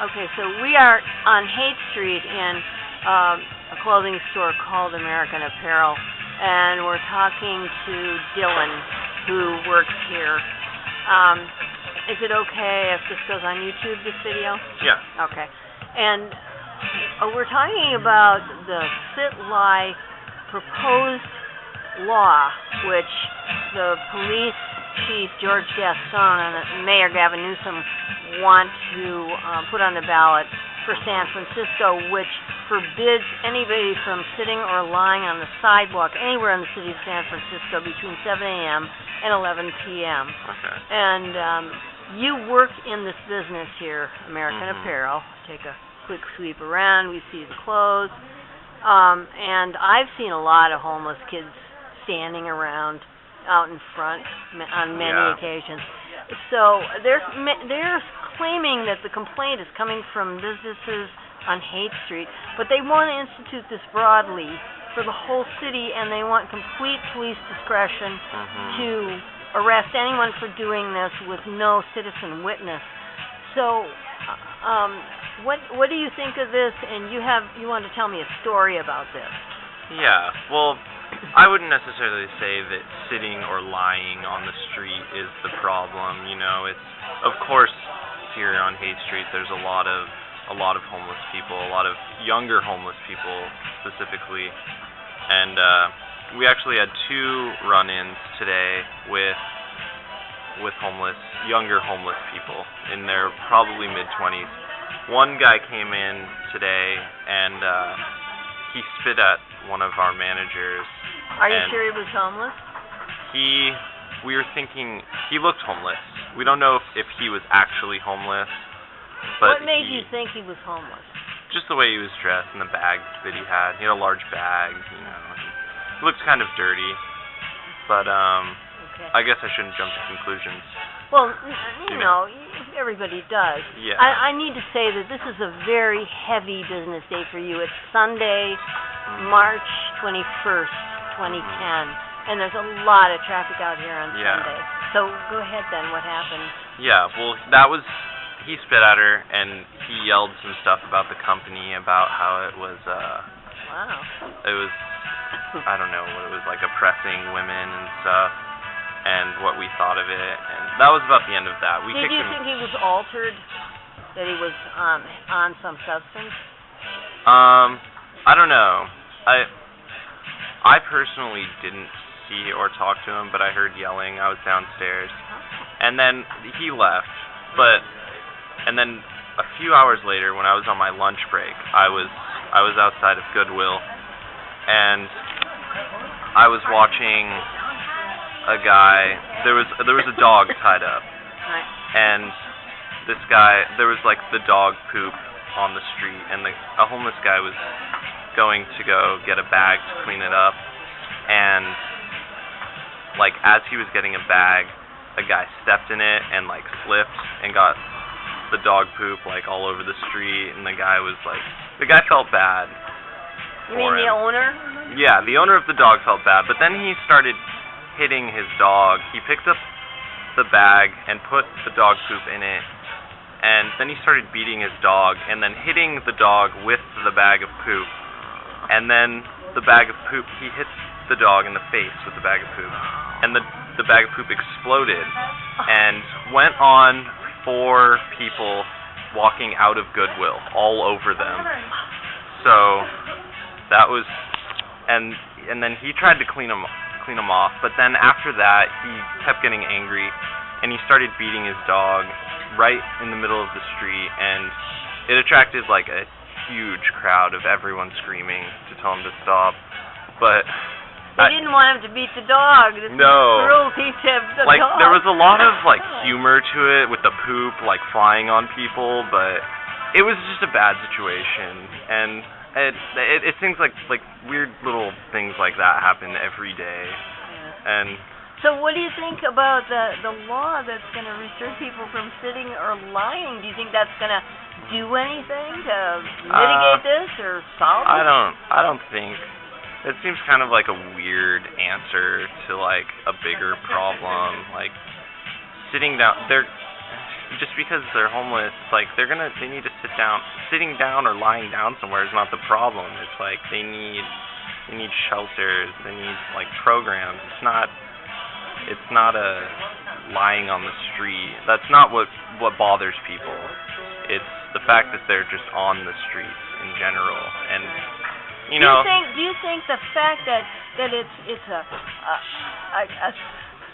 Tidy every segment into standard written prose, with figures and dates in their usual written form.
Okay, so we are on Haight Street in a clothing store called American Apparel, and we're talking to Dillon, who works here. Is it okay if this goes on YouTube, this video? Yeah. Okay. And we're talking about the sit-lie proposed law, which the police chief, George Gascon, and Mayor Gavin Newsom want to put on the ballot for San Francisco, which forbids anybody from sitting or lying on the sidewalk anywhere in the city of San Francisco between 7 a.m. and 11 p.m. Okay. And you work in this business here, American Apparel. Take a quick sweep around. We see the clothes. And I've seen a lot of homeless kids standing around out in front on many occasions. So they're claiming that the complaint is coming from businesses on Haight Street, but they want to institute this broadly for the whole city, and they want complete police discretion to arrest anyone for doing this with no citizen witness. So what do you think of this? And you want to tell me a story about this? Yeah, well, I wouldn't necessarily say that sitting or lying on the street is the problem. You know, it's, of course, here on Haight Street there's a lot of homeless people, a lot of younger homeless people specifically, and we actually had two run-ins today with younger homeless people in their probably mid-20s. One guy came in today and he spit at one of our managers. Are you sure he was homeless? We were thinking he looked homeless. We don't know if he was actually homeless. But what made you think he was homeless? Just the way he was dressed and the bag that he had. He had a large bag, you know. He looked kind of dirty. But I guess I shouldn't jump to conclusions. Well, you know, everybody does. Yeah. I need to say that this is a very heavy business day for you. It's Sunday, March 21st, 2010, and there's a lot of traffic out here on Sunday. So go ahead then, what happened? Yeah, well, he spit at her, and he yelled some stuff about the company, about how it was, it was, I don't know, what it was like, oppressing women and stuff, and what we thought of it, and that was about the end of that. Did you think he was altered, that he was on some substance? I don't know. I personally didn't see or talk to him, but I heard yelling. I was downstairs, and then he left. And then a few hours later, when I was on my lunch break, I was outside of Goodwill, and I was watching a guy. There was a dog tied up, and this guy, there was like the dog poop on the street, and a homeless guy was going to go get a bag to clean it up, and like as he was getting a bag, a guy stepped in it and like slipped and got the dog poop like all over the street, and the guy felt bad. You mean the owner? Yeah, the owner of the dog felt bad, but then he started hitting his dog. He picked up the bag and put the dog poop in it, and then he started beating his dog and then hitting the dog with the bag of poop. And then the bag of poop, he hit the dog in the face with the bag of poop, and the bag of poop exploded and went on 4 people walking out of Goodwill, all over them. So that was, and then he tried to clean them off, but then after that he kept getting angry, and he started beating his dog right in the middle of the street, and it attracted like a huge crowd of everyone screaming to tell him to stop. But they didn't want him to beat the dog. This is cruelty to the dog. There was a lot of like humor to it with the poop like flying on people, but it was just a bad situation, and it seems like weird little things like that happen every day. And so what do you think about the law that's going to restrict people from sitting or lying? Do you think that's going to do anything to mitigate this or solve it? I don't think. It seems kind of like a weird answer to like a bigger problem. Like sitting down there, just because they're homeless, like they need to sit down. Sitting down or lying down somewhere is not the problem. It's like they need shelters. They need like programs. It's not a lying on the street. That's not what bothers people. It's the fact that they're just on the streets in general. And you know. Do you think the fact that it's a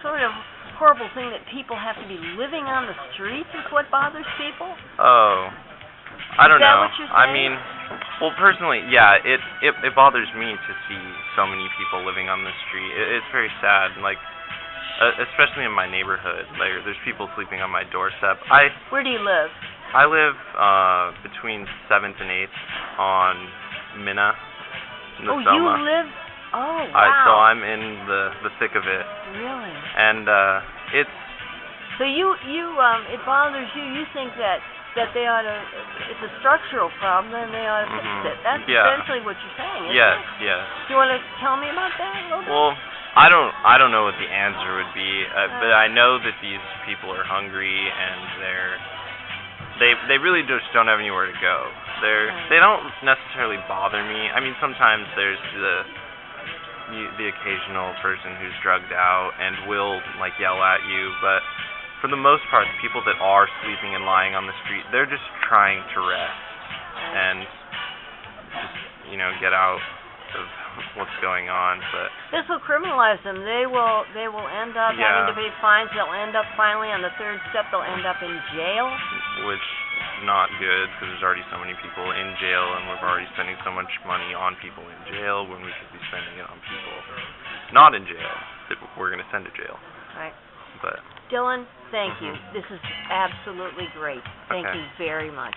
sort of horrible thing that people have to be living on the streets is what bothers people? Oh, I don't know. Is that what you're saying? I mean, well, personally, yeah, it bothers me to see so many people living on the street. It's very sad, like, especially in my neighborhood. Like, there's people sleeping on my doorstep. Where do you live? I live between 7th and 8th on Minna. Oh, you live. Oh, wow. So I'm in the thick of it. Really? And it's. So it bothers you. You think that they ought to. It's a structural problem, and they ought to fix it. That's essentially what you're saying, isn't it? Yes. Do you want to tell me about that a little bit? Well, I don't know what the answer would be, but I know that these people are hungry and they really just don't have anywhere to go. They don't necessarily bother me. I mean, sometimes there's the occasional person who's drugged out and will like yell at you, but for the most part, the people that are sleeping and lying on the street, they're just trying to rest and just get out of what's going on. But this will criminalize them. They will end up having to pay fines. They'll end up finally on the third step. They'll end up in jail, which is not good because there's already so many people in jail, and we're already spending so much money on people in jail when we should be spending it on people not in jail that we're going to send to jail. Right. But Dillon, thank you. This is absolutely great. Thank you very much.